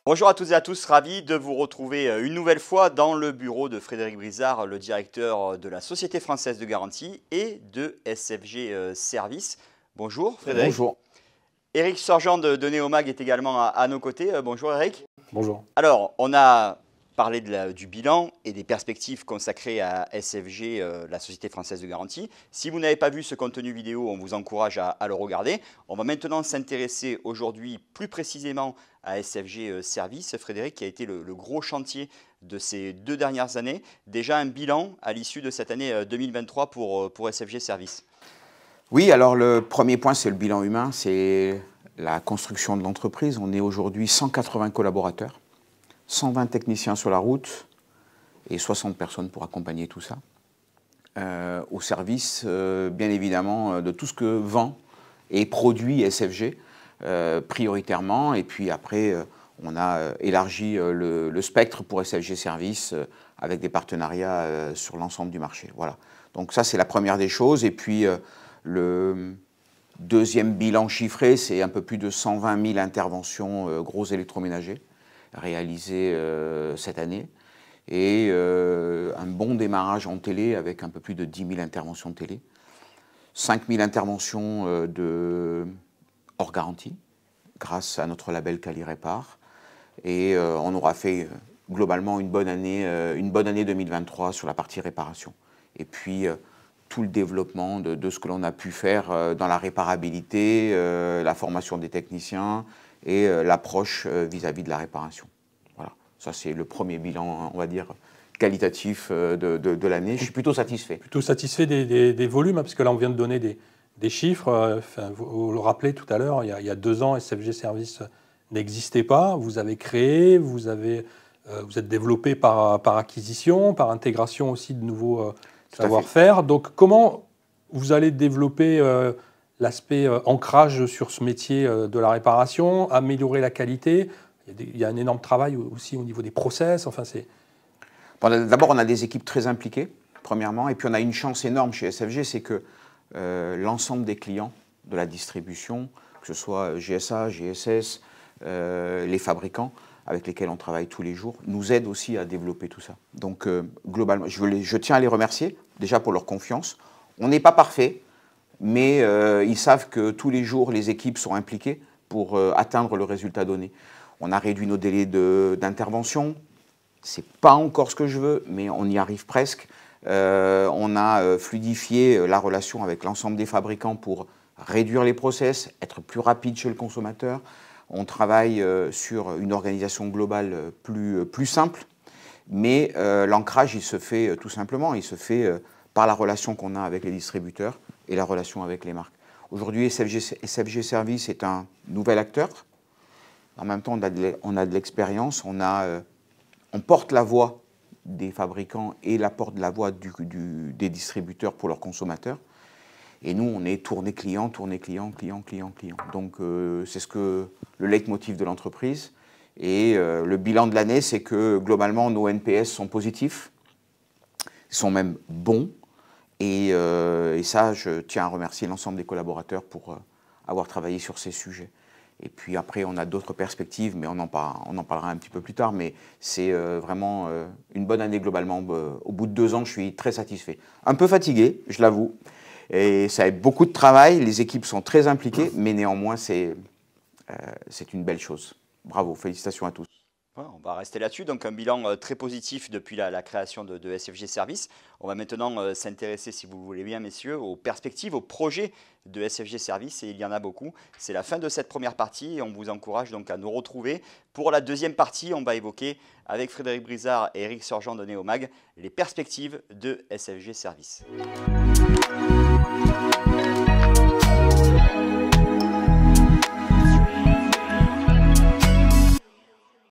Bonjour à toutes et à tous, ravi de vous retrouver une nouvelle fois dans le bureau de Frédéric Brizard, le directeur de la Société Française de Garantie et de SFG Service. Bonjour Frédéric. Bonjour. Éric Sorgent de Neomag est également à nos côtés. Bonjour Éric. Bonjour. Alors, on a parlé du bilan et des perspectives consacrées à SFG, la Société Française de Garantie. Si vous n'avez pas vu ce contenu vidéo, on vous encourage à le regarder. On va maintenant s'intéresser aujourd'hui plus précisément à SFG Service, Frédéric, qui a été le gros chantier de ces 2 dernières années. Déjà un bilan à l'issue de cette année 2023 pour SFG Service. Oui, alors le premier point, c'est le bilan humain, c'est la construction de l'entreprise. On est aujourd'hui 180 collaborateurs, 120 techniciens sur la route et 60 personnes pour accompagner tout ça. Au service, bien évidemment, de tout ce que vend et produit SFG, prioritairement. Et puis après, on a élargi le spectre pour SFG Service avec des partenariats sur l'ensemble du marché. Voilà. Donc ça, c'est la première des choses. Et puis, le deuxième bilan chiffré, c'est un peu plus de 120 000 interventions gros électroménagers réalisées cette année. Et un bon démarrage en télé avec un peu plus de 10 000 interventions de télé. 5 000 interventions hors garantie, grâce à notre label Quali-Répar. Et on aura fait globalement une bonne année 2023 sur la partie réparation. Et puis tout le développement de ce que l'on a pu faire dans la réparabilité, la formation des techniciens et l'approche vis-à-vis de la réparation. Voilà, ça c'est le premier bilan, on va dire, qualitatif de l'année. Je suis plutôt satisfait. Plutôt satisfait des volumes, parce que là on vient de donner des chiffres. Vous le rappelez tout à l'heure, il y a 2 ans, SFG Service n'existait pas. Vous avez créé, vous êtes développé par acquisition, par intégration aussi de nouveaux savoir-faire. Donc, comment vous allez développer l'aspect ancrage sur ce métier de la réparation, améliorer la qualité? Il y a un énorme travail aussi au niveau des process. Enfin, D'abord, on a des équipes très impliquées, premièrement. Et puis, on a une chance énorme chez SFG, c'est que l'ensemble des clients de la distribution, que ce soit GSA, GSS, les fabricants, avec lesquels on travaille tous les jours, nous aident aussi à développer tout ça. Donc, globalement, je tiens à les remercier, déjà pour leur confiance. On n'est pas parfait, mais ils savent que tous les jours, les équipes sont impliquées pour atteindre le résultat donné. On a réduit nos délais d'intervention. Ce n'est pas encore ce que je veux, mais on y arrive presque. On a fluidifié la relation avec l'ensemble des fabricants pour réduire les process, être plus rapide chez le consommateur. On travaille sur une organisation globale plus simple, mais l'ancrage, il se fait tout simplement, il se fait par la relation qu'on a avec les distributeurs et la relation avec les marques. Aujourd'hui, SFG Service est un nouvel acteur. En même temps, on a de l'expérience, on porte la voix des fabricants et porte la voix des distributeurs pour leurs consommateurs. Et nous, on est tourné client. Donc, c'est le leitmotiv de l'entreprise. Et le bilan de l'année, c'est que globalement, nos NPS sont positifs, ils sont même bons. Et ça, je tiens à remercier l'ensemble des collaborateurs pour avoir travaillé sur ces sujets. Et puis après, on a d'autres perspectives, mais on en parlera un petit peu plus tard. Mais c'est vraiment une bonne année globalement. Au bout de 2 ans, je suis très satisfait. Un peu fatigué, je l'avoue. Et ça a beaucoup de travail, les équipes sont très impliquées, mais néanmoins, c'est une belle chose. Bravo, félicitations à tous. On va rester là-dessus. Donc, un bilan très positif depuis la création de SFG Service. On va maintenant s'intéresser, si vous voulez bien, messieurs, aux perspectives, aux projets de SFG Service. Et il y en a beaucoup. C'est la fin de cette première partie et on vous encourage donc à nous retrouver. Pour la deuxième partie, on va évoquer avec Frédéric Brizard et Éric Sorgent de Neomag les perspectives de SFG Service.